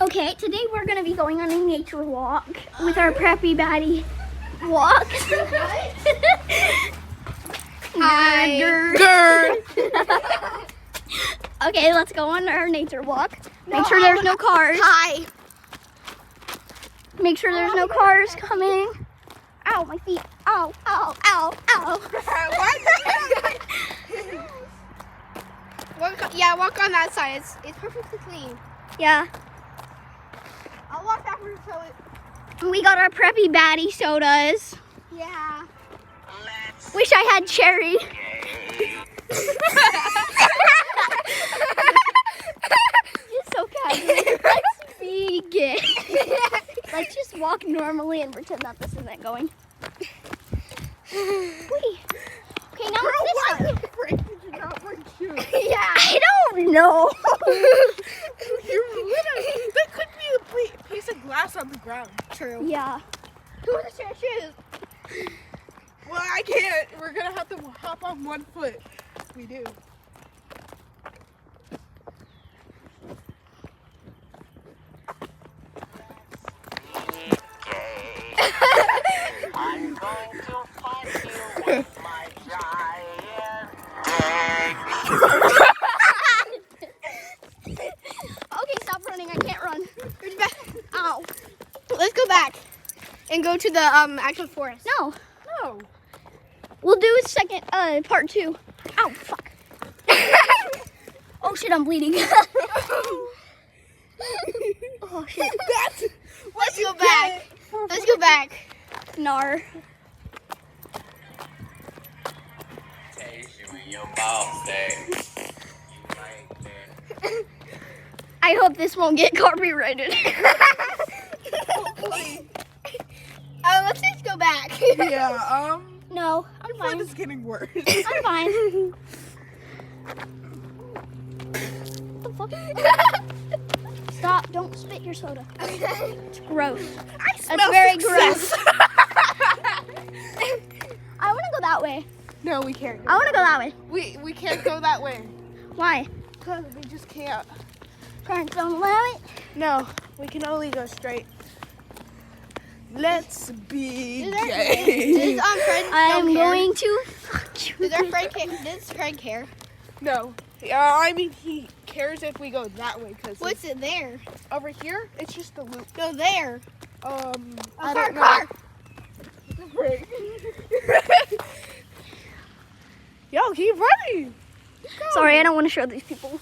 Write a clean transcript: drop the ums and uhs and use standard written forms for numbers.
Okay, today we're gonna be going on a nature walk with our preppy baddie walk. Hi. Okay, let's go on our nature walk. Make sure there's no cars. Hi. Make sure there's no cars coming. Ow, my feet. Ow, ow, ow, ow. Walk on that side. It's perfectly clean. Yeah. I'll walk after so it. We got our preppy baddie sodas. Yeah. Wish I had cherry. You're so casual. Let's be gay. Let's just walk normally and pretend that this isn't going. Wait. Okay, now it's this one. Yeah. I don't know. You're literally, there could be a piece of glass on the ground. True. Yeah. Who are the shoes? Well, I can't. We're gonna have to hop on one foot. We do. I'm going to fight you with my giant dick. Okay, stop running. I can't run. Ow. Let's go back and go to the actual forest. No. No. We'll do a second, part 2. Ow, fuck. Oh shit, I'm bleeding. Oh shit. Let's go back. Let's go back. Nar. Taste you in your mouth there. You like that. I hope this won't get copyrighted. Let's just go back. Yeah, No, I'm your foot fine. is getting worse. I'm fine. What the fuck? Stop, don't spit your soda. It's gross. Smell very success. I want to go that way. No, we can't. I want to go that way. We can't go that way. Why? Because we just can't. Parents don't allow it. No, we can only go straight. Let's be Does gay. Fred I'm don't care? going to fuck you. Does our Fred care? Does Fred care? No. I mean, he cares if we go that way because What's it there? over here, it's just a loop. No, there. I car, don't know. car. Yo, keep running. Sorry, I don't want to show these people.